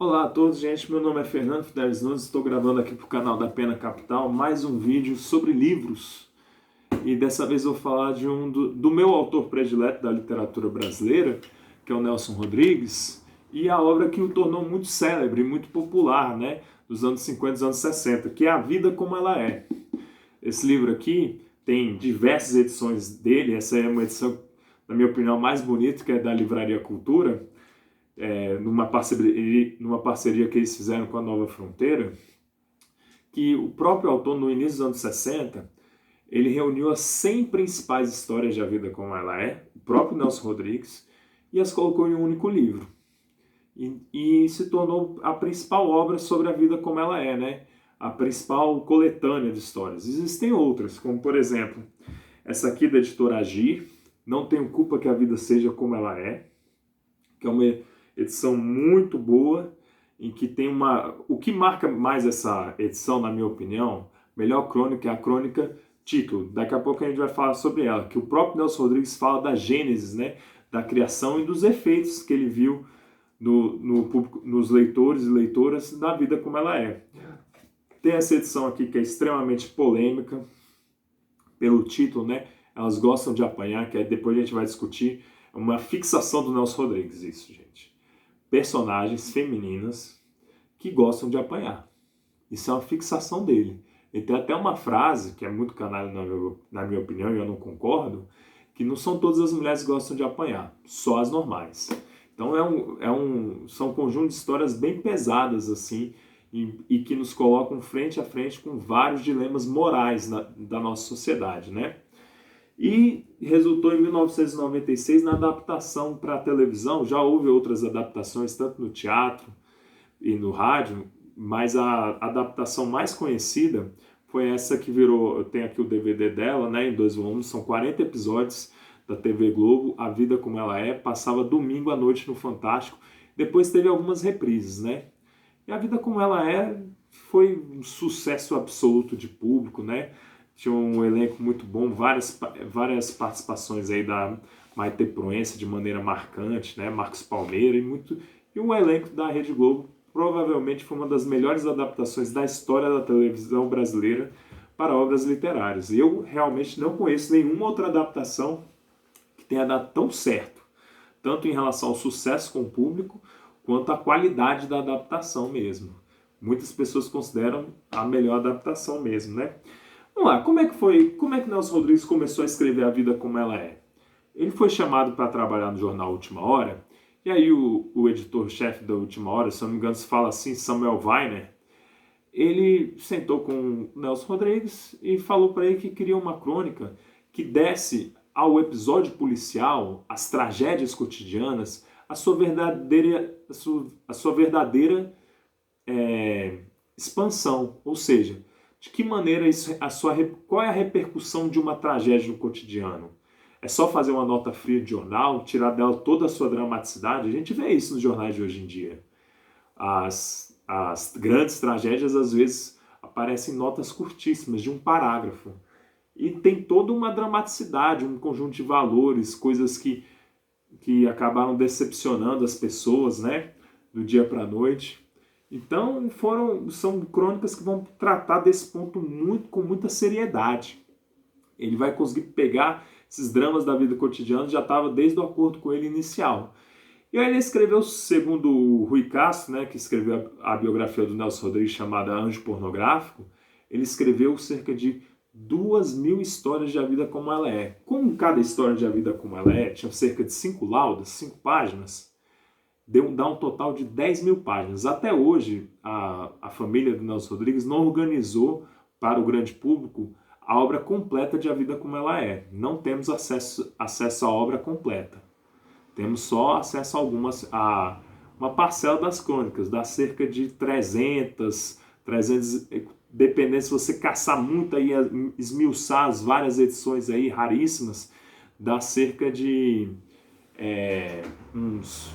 Olá a todos, gente. Meu nome é Fernando Fidelis Nunes. Estou gravando aqui para o canal da Pena Capital mais um vídeo sobre livros. E dessa vez eu vou falar de do meu autor predileto da literatura brasileira, que é o Nelson Rodrigues, e a obra que o tornou muito célebre, muito popular, né, dos anos 50 e dos anos 60, que é A Vida Como Ela É. Esse livro aqui tem diversas edições dele. Essa é uma edição, na minha opinião, mais bonita, que é da Livraria Cultura, numa parceria que eles fizeram com a Nova Fronteira, que o próprio autor, no início dos anos 60, ele reuniu as 100 principais histórias da vida como ela é, o próprio Nelson Rodrigues, e as colocou em um único livro. E se tornou a principal obra sobre a vida como ela é, né? A principal coletânea de histórias. Existem outras, como por exemplo, essa aqui da editora Agir, Não Tenho Culpa que a Vida Seja Como Ela É, que é uma edição muito boa, em que tem uma... O que marca mais essa edição, na minha opinião, melhor crônica é a crônica título. Daqui a pouco a gente vai falar sobre ela, que o próprio Nelson Rodrigues fala da gênese, né, da criação e dos efeitos que ele viu no público, nos leitores e leitoras da vida como ela é. Tem essa edição aqui que é extremamente polêmica, pelo título, né? Elas gostam de apanhar, que depois a gente vai discutir. É uma fixação do Nelson Rodrigues, isso, gente. Personagens femininas que gostam de apanhar. Isso é uma fixação dele. Ele tem até uma frase, que é muito canalha na minha opinião, e eu não concordo, que não são todas as mulheres que gostam de apanhar, só as normais. Então são um conjunto de histórias bem pesadas, assim, e que nos colocam frente a frente com vários dilemas morais da nossa sociedade, né? E resultou em 1996 na adaptação para a televisão. Já houve outras adaptações, tanto no teatro e no rádio, mas a adaptação mais conhecida foi essa que virou, eu tenho aqui o DVD dela, né, em 2 volumes, são 40 episódios da TV Globo, A Vida Como Ela É, passava domingo à noite no Fantástico, depois teve algumas reprises, né? E A Vida Como Ela É foi um sucesso absoluto de público, né? Tinha um elenco muito bom, várias participações aí da Maite Proença de maneira marcante, né? Marcos Palmeira e um elenco da Rede Globo. Provavelmente foi uma das melhores adaptações da história da televisão brasileira para obras literárias. Eu realmente não conheço nenhuma outra adaptação que tenha dado tão certo, tanto em relação ao sucesso com o público, quanto à qualidade da adaptação mesmo. Muitas pessoas consideram a melhor adaptação mesmo, né? Vamos lá, como é que Nelson Rodrigues começou a escrever A Vida Como Ela É? Ele foi chamado para trabalhar no jornal Última Hora, e aí o editor-chefe da Última Hora, se eu não me engano se fala assim, Samuel Weiner, ele sentou com o Nelson Rodrigues e falou para ele que queria uma crônica que desse ao episódio policial, às tragédias cotidianas, a sua verdadeira expansão, ou seja, de que maneira qual é a repercussão de uma tragédia no cotidiano? É só fazer uma nota fria de jornal, tirar dela toda a sua dramaticidade? A gente vê isso nos jornais de hoje em dia. As grandes tragédias, às vezes, aparecem em notas curtíssimas, de um parágrafo. E tem toda uma dramaticidade, um conjunto de valores, coisas que acabaram decepcionando as pessoas, né? Do dia para a noite. Então, são crônicas que vão tratar desse ponto com muita seriedade. Ele vai conseguir pegar esses dramas da vida cotidiana, já estava desde o acordo com ele inicial. E aí ele escreveu, segundo o Rui Castro, né, que escreveu a biografia do Nelson Rodrigues chamada Anjo Pornográfico, ele escreveu cerca de 2.000 histórias de A Vida Como Ela É. Como cada história de A Vida Como Ela É tinha cerca de 5 laudas, 5 páginas, dá um total de 10.000 páginas. Até hoje, a família do Nelson Rodrigues não organizou para o grande público a obra completa de A Vida Como Ela É. Não temos acesso à obra completa. Temos só acesso a uma parcela das crônicas, dá cerca de 300, dependendo se você caçar muito aí, esmiuçar as várias edições aí raríssimas, dá cerca de uns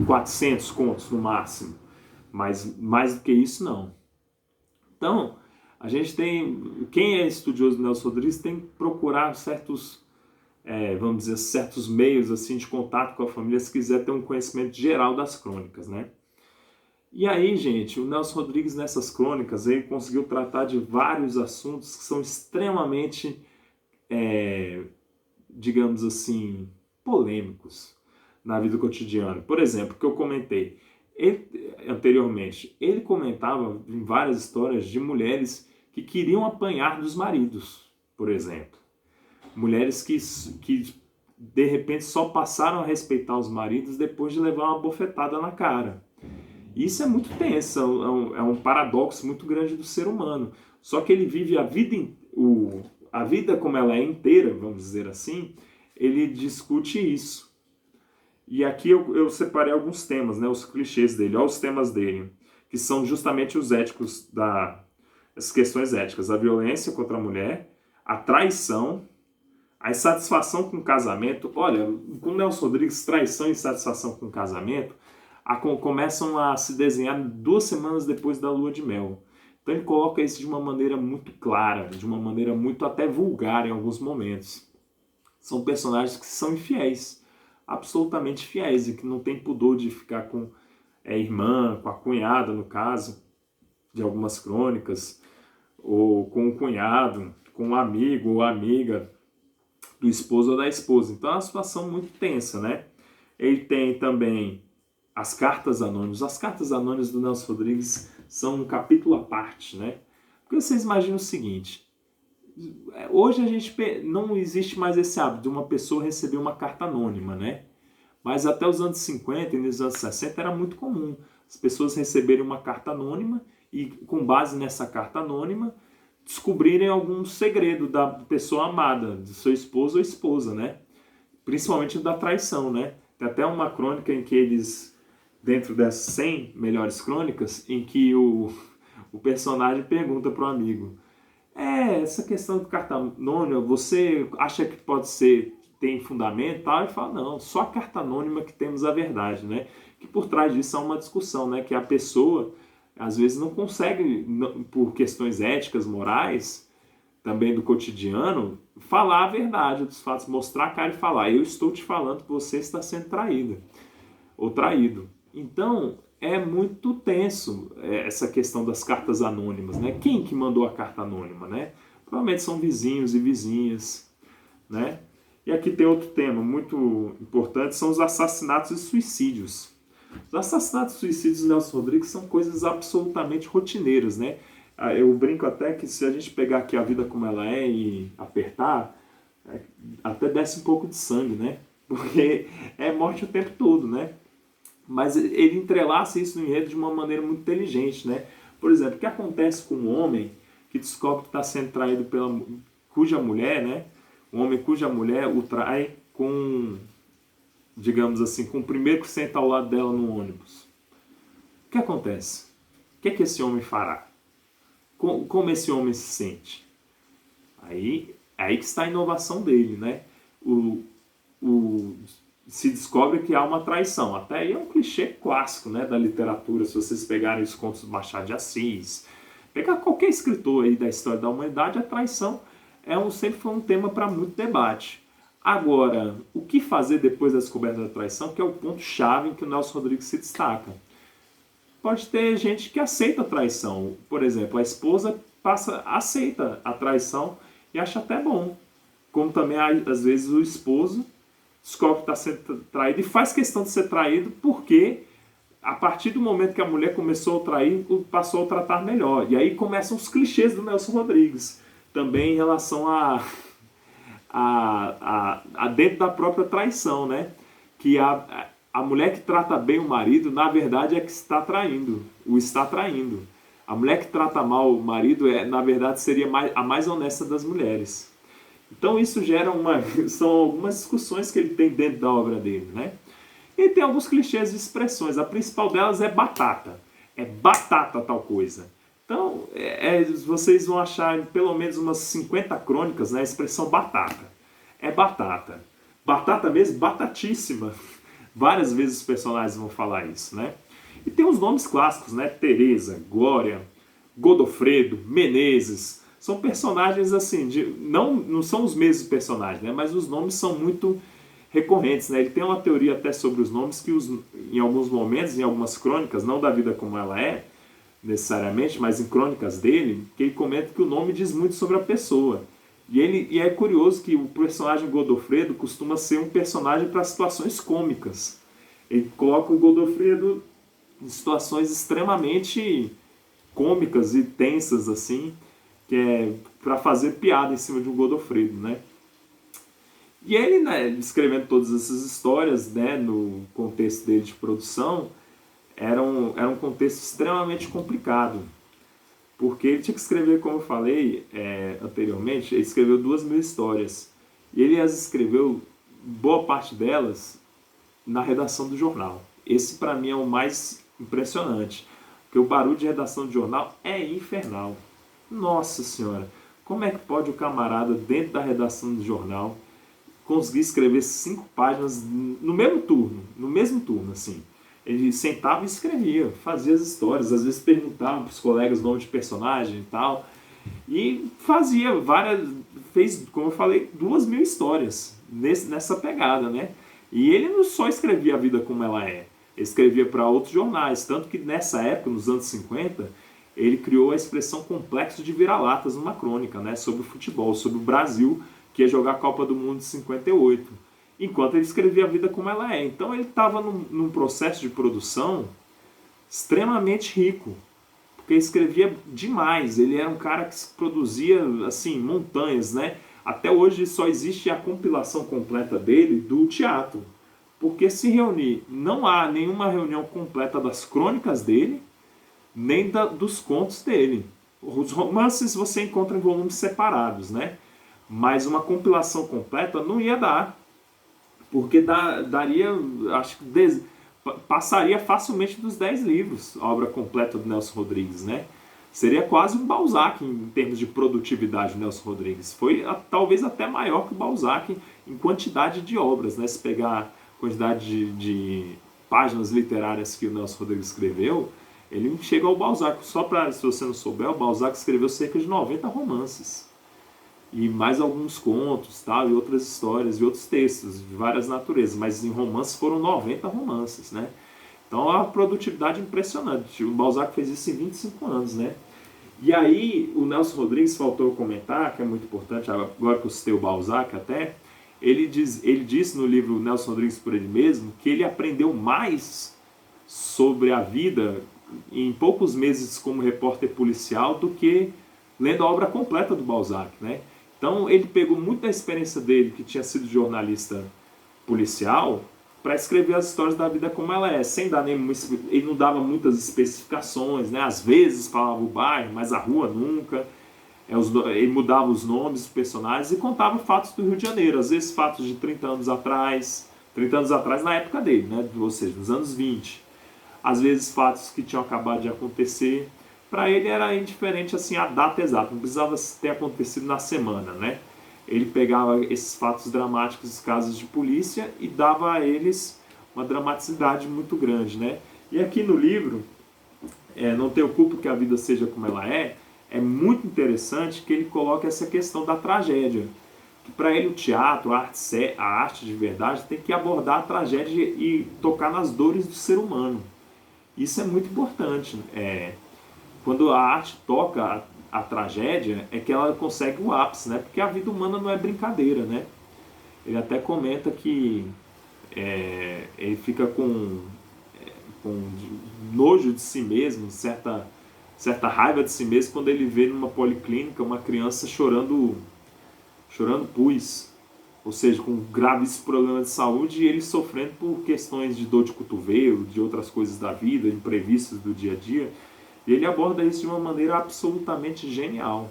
400 contos no máximo, mas mais do que isso não. Então, a gente tem, quem é estudioso do Nelson Rodrigues tem que procurar vamos dizer, certos meios assim de contato com a família se quiser ter um conhecimento geral das crônicas, né? E aí, gente, o Nelson Rodrigues nessas crônicas ele conseguiu tratar de vários assuntos que são extremamente, digamos assim, polêmicos na vida cotidiana. Por exemplo, que eu comentei anteriormente, ele comentava em várias histórias de mulheres que queriam apanhar dos maridos, por exemplo. Mulheres que de repente só passaram a respeitar os maridos depois de levar uma bofetada na cara. Isso é muito tenso, é um paradoxo muito grande do ser humano. Só que ele vive a vida como ela é inteira, vamos dizer assim, ele discute isso. E aqui eu separei alguns temas, né, os clichês dele, olha os temas dele, que são justamente os éticos, as questões éticas, a violência contra a mulher, a traição, a insatisfação com o casamento. Olha, com o Nelson Rodrigues, traição e insatisfação com o casamento começam a se desenhar 2 semanas depois da lua de mel. Então ele coloca isso de uma maneira muito clara, de uma maneira muito até vulgar em alguns momentos. São personagens que são infiéis, absolutamente fiéis, e que não tem pudor de ficar com a irmã, com a cunhada, no caso, de algumas crônicas, ou com o cunhado, com um amigo ou amiga do esposo ou da esposa. Então é uma situação muito tensa, né? Ele tem também as cartas anônimas. As cartas anônimas do Nelson Rodrigues são um capítulo à parte, né? Porque vocês imaginam o seguinte: hoje a gente não existe mais esse hábito de uma pessoa receber uma carta anônima, né? Mas até os anos 50 e nos anos 60 era muito comum as pessoas receberem uma carta anônima e, com base nessa carta anônima, descobrirem algum segredo da pessoa amada, do seu esposo ou esposa, né? Principalmente da traição, né? Tem até uma crônica em que eles, dentro das 100 melhores crônicas, em que o personagem pergunta para o amigo: essa questão de carta anônima, você acha que pode ser, tem fundamento e tal? E fala: não, só a carta anônima que temos a verdade, né? Que por trás disso há uma discussão, né? Que a pessoa, às vezes, não consegue, por questões éticas, morais, também do cotidiano, falar a verdade dos fatos, mostrar a cara e falar: eu estou te falando que você está sendo traída ou traído. Então, é muito tenso essa questão das cartas anônimas, né? Quem que mandou a carta anônima, né? Provavelmente são vizinhos e vizinhas, né? E aqui tem outro tema muito importante, são os assassinatos e suicídios. Os assassinatos e suicídios do Nelson Rodrigues são coisas absolutamente rotineiras, né? Eu brinco até que se a gente pegar aqui a vida como ela é e apertar, até desce um pouco de sangue, né? Porque é morte o tempo todo, né? Mas ele entrelaça isso no enredo de uma maneira muito inteligente, né? Por exemplo, o que acontece com um homem que descobre que está sendo traído cuja mulher, né? Um homem cuja mulher o trai com, digamos assim, com o primeiro que senta ao lado dela no ônibus. O que acontece? O que é que esse homem fará? Como esse homem se sente? Aí que está a inovação dele, né? Se descobre que há uma traição. Até aí é um clichê clássico, né, da literatura. Se vocês pegarem os contos do Machado de Assis, pegar qualquer escritor aí da história da humanidade, a traição sempre foi um tema para muito debate. Agora, o que fazer depois da descoberta da traição, que é o ponto-chave em que o Nelson Rodrigues se destaca? Pode ter gente que aceita a traição. Por exemplo, a esposa aceita a traição e acha até bom. Como também, às vezes, o esposo descobre que está sendo traído e faz questão de ser traído porque, a partir do momento que a mulher começou a trair, passou a tratar melhor. E aí começam os clichês do Nelson Rodrigues. Também em relação a dentro da própria traição, né? Que a mulher que trata bem o marido, na verdade, é que está traindo. A mulher que trata mal o marido, na verdade, seria a mais honesta das mulheres. Então isso são algumas discussões que ele tem dentro da obra dele, né? E tem alguns clichês de expressões. A principal delas é batata. É batata tal coisa. Então, vocês vão achar pelo menos umas 50 crônicas, né, a expressão batata. É batata. Batata mesmo, batatíssima. Várias vezes os personagens vão falar isso, né? E tem os nomes clássicos, né? Teresa, Glória, Godofredo, Menezes. São personagens assim, não são os mesmos personagens, né? Mas os nomes são muito recorrentes, né? Ele tem uma teoria até sobre os nomes que em alguns momentos, em algumas crônicas, não da vida como ela é, necessariamente, mas em crônicas dele, que ele comenta que o nome diz muito sobre a pessoa. E é curioso que o personagem Godofredo costuma ser um personagem para situações cômicas. Ele coloca o Godofredo em situações extremamente cômicas e tensas, assim, que é para fazer piada em cima de um Godofredo, né? E ele, né, escrevendo todas essas histórias, né, no contexto dele de produção, era um contexto extremamente complicado. Porque ele tinha que escrever, como eu falei anteriormente, ele escreveu 2.000 histórias. E ele as escreveu, boa parte delas, na redação do jornal. Esse, para mim, é o mais impressionante. Porque o barulho de redação de jornal é infernal. Nossa Senhora, como é que pode o camarada, dentro da redação do jornal, conseguir escrever 5 páginas no mesmo turno, assim. Ele sentava e escrevia, fazia as histórias, às vezes perguntava para os colegas o nome de personagem e tal, e fazia fez, como eu falei, 2.000 histórias nessa pegada, né? E ele não só escrevia a vida como ela é, ele escrevia para outros jornais, tanto que nessa época, nos anos 50, ele criou a expressão complexo de vira-latas numa crônica, né, sobre o futebol, sobre o Brasil, que ia jogar a Copa do Mundo de 58, enquanto ele escrevia a vida como ela é. Então ele estava num processo de produção extremamente rico, porque ele escrevia demais. Ele era um cara que produzia assim montanhas, né? Até hoje só existe a compilação completa dele do teatro, porque se reunir, não há nenhuma reunião completa das crônicas dele, nem dos contos dele. Os romances você encontra em volumes separados, né? Mas uma compilação completa não ia dar, porque daria, acho que passaria facilmente dos 10 livros a obra completa do Nelson Rodrigues, né? Seria quase um Balzac em termos de produtividade do Nelson Rodrigues. Foi talvez até maior que o Balzac em quantidade de obras, né? Se pegar a quantidade de páginas literárias que o Nelson Rodrigues escreveu, ele chega ao Balzac. Só para, se você não souber, o Balzac escreveu cerca de 90 romances. E mais alguns contos, tal, e outras histórias, e outros textos de várias naturezas. Mas em romances foram 90 romances, né? Então é uma produtividade impressionante. O Balzac fez isso em 25 anos, né? E aí o Nelson Rodrigues, faltou comentar, que é muito importante, agora que eu citei o Balzac até, ele disse no livro Nelson Rodrigues por ele mesmo, que ele aprendeu mais sobre a vida em poucos meses como repórter policial do que lendo a obra completa do Balzac, né? Então ele pegou muito da experiência dele, que tinha sido jornalista policial, para escrever as histórias da vida como ela é, sem dar nenhuma, ele não dava muitas especificações, né? Às vezes falava o bairro, mas a rua nunca. Ele mudava os nomes dos personagens e contava fatos do Rio de Janeiro, às vezes fatos de 30 anos atrás na época dele, né? Ou seja, nos anos 20. Às vezes fatos que tinham acabado de acontecer. Para ele era indiferente assim a data exata, não precisava ter acontecido na semana, né? Ele pegava esses fatos dramáticos dos casos de polícia e dava a eles uma dramaticidade muito grande, né? E aqui no livro, Não Tenho Culpa que a Vida Seja Como Ela é muito interessante que ele coloca essa questão da tragédia. Que para ele o teatro, a arte de verdade, tem que abordar a tragédia e tocar nas dores do ser humano. Isso é muito importante. Quando a arte toca a tragédia, é que ela consegue o ápice, né? Porque a vida humana não é brincadeira, né? Ele até comenta que ele fica com nojo de si mesmo, certa raiva de si mesmo, quando ele vê numa policlínica uma criança chorando pus, ou seja, com graves problemas de saúde, e ele sofrendo por questões de dor de cotovelo, de outras coisas da vida, imprevistos do dia a dia. E ele aborda isso de uma maneira absolutamente genial,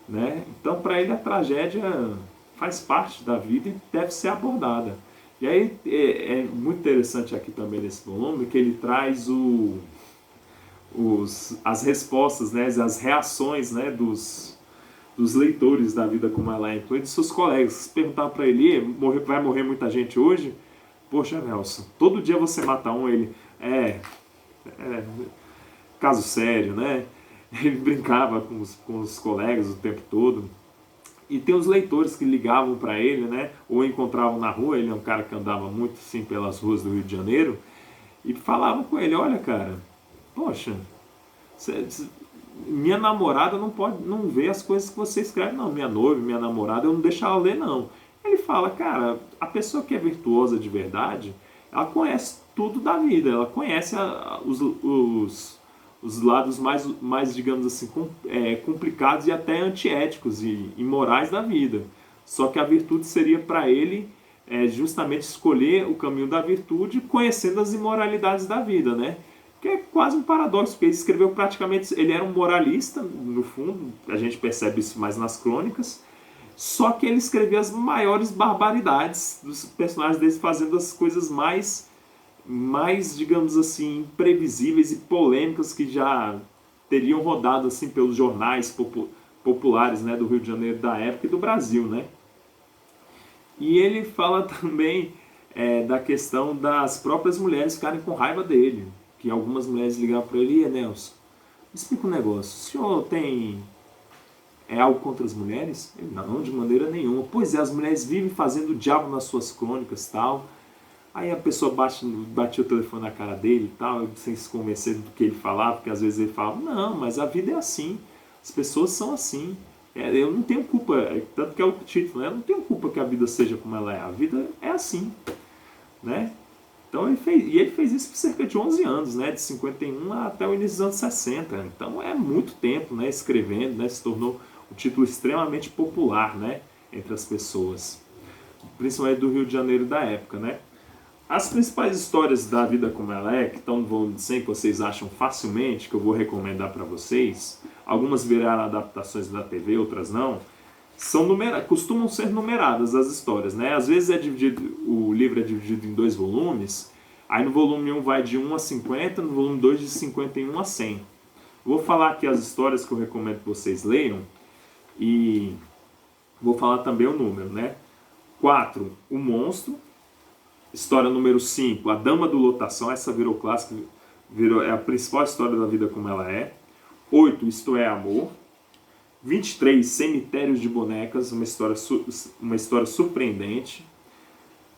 né? Então, para ele, a tragédia faz parte da vida e deve ser abordada. E aí é muito interessante aqui também nesse volume que ele traz as respostas, né, as reações, né, dos leitores da vida como ela é, incluindo seus colegas. Se perguntar para ele, vai morrer muita gente hoje? Poxa, Nelson, todo dia você mata um, ele... caso sério, né? Ele brincava com os colegas o tempo todo. E tem os leitores que ligavam para ele, né? Ou encontravam na rua, ele é um cara que andava muito assim pelas ruas do Rio de Janeiro, e falavam com ele, olha cara, poxa, minha namorada não pode não ver as coisas que você escreve, não. Minha noiva, minha namorada, eu não deixo ela ler, não. Ele fala, cara, a pessoa que é virtuosa de verdade, ela conhece tudo da vida, ela conhece os lados mais digamos assim, complicados e até antiéticos e imorais da vida. Só que a virtude seria para ele justamente escolher o caminho da virtude conhecendo as imoralidades da vida, né? Que é quase um paradoxo, porque ele escreveu praticamente, ele era um moralista, no fundo, a gente percebe isso mais nas crônicas, só que ele escrevia as maiores barbaridades dos personagens dele, fazendo as coisas mais, digamos assim, imprevisíveis e polêmicas que já teriam rodado assim pelos jornais populares, né, do Rio de Janeiro da época e do Brasil, né? E ele fala também da questão das próprias mulheres ficarem com raiva dele, que algumas mulheres ligavam para ele, Nelson, me explica um negócio, o senhor tem algo contra as mulheres? Ele, não, de maneira nenhuma. Pois é, as mulheres vivem fazendo o diabo nas suas crônicas e tal. Aí a pessoa batia o telefone na cara dele e tal, sem se convencer do que ele falava, porque às vezes ele falava, não, mas a vida é assim, as pessoas são assim, eu não tenho culpa, tanto que é o título, né? Eu não tenho culpa que a vida seja como ela é, a vida é assim, né? Então ele fez isso por cerca de 11 anos, né? De 51 até o início dos anos 60, então é muito tempo, né? Escrevendo, né? Se tornou um título extremamente popular, né? Entre as pessoas, principalmente do Rio de Janeiro da época, né? As principais histórias da vida como ela é, que estão no volume 100, que vocês acham facilmente, que eu vou recomendar para vocês, algumas viraram adaptações da TV, outras não, costumam ser numeradas as histórias, né? Às vezes o livro é dividido em 2 volumes, aí no volume 1 vai de 1 a 50, no volume 2 de 51 a 100. Vou falar aqui as histórias que eu recomendo que vocês leiam e vou falar também o número, né? 4, O Monstro. História número 5, A Dama do Lotação, essa virou clássica, é a principal história da vida como ela é. 8, Isto é Amor. 23, Cemitérios de Bonecas, uma história surpreendente.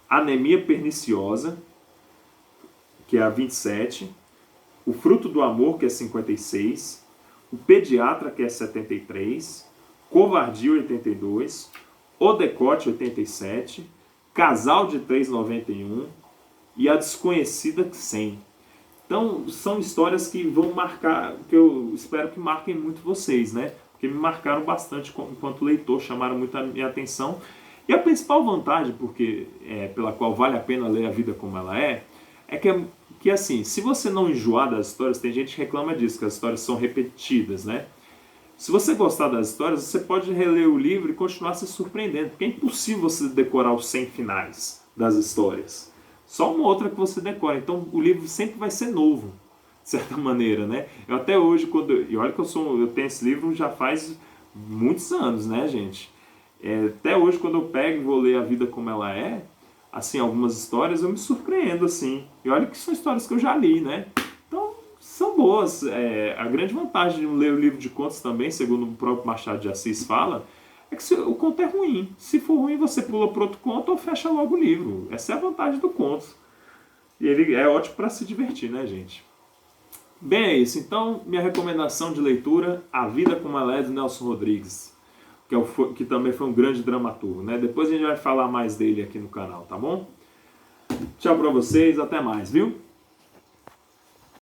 Anemia Perniciosa, que é a 27. O Fruto do Amor, que é 56. O Pediatra, que é 73. Covardia, 82. O Decote, 87. Casal de 391 e A Desconhecida 100. Então, são histórias que vão marcar, que eu espero que marquem muito vocês, né? Porque me marcaram bastante enquanto leitor, chamaram muito a minha atenção. E a principal vantagem, pela qual vale a pena ler a vida como ela é que assim, se você não enjoar das histórias, tem gente que reclama disso, que as histórias são repetidas, né? Se você gostar das histórias, você pode reler o livro e continuar se surpreendendo, porque é impossível você decorar os 100 finais das histórias. Só uma outra que você decora. Então o livro sempre vai ser novo, de certa maneira, né? Eu até hoje, e olha que eu tenho esse livro já faz muitos anos, né, gente? Até hoje, quando eu pego e vou ler a vida como ela é, assim, algumas histórias, eu me surpreendo, assim. E olha que são histórias que eu já li, né? São boas. A grande vantagem de ler o livro de contos também, segundo o próprio Machado de Assis fala, é que o conto é ruim. Se for ruim, você pula para outro conto ou fecha logo o livro. Essa é a vantagem do conto. E ele é ótimo para se divertir, né, gente? Bem, é isso. Então, minha recomendação de leitura, A Vida Como Ela É, do Nelson Rodrigues, que também foi um grande dramaturgo, né? Depois a gente vai falar mais dele aqui no canal, tá bom? Tchau para vocês, até mais, viu?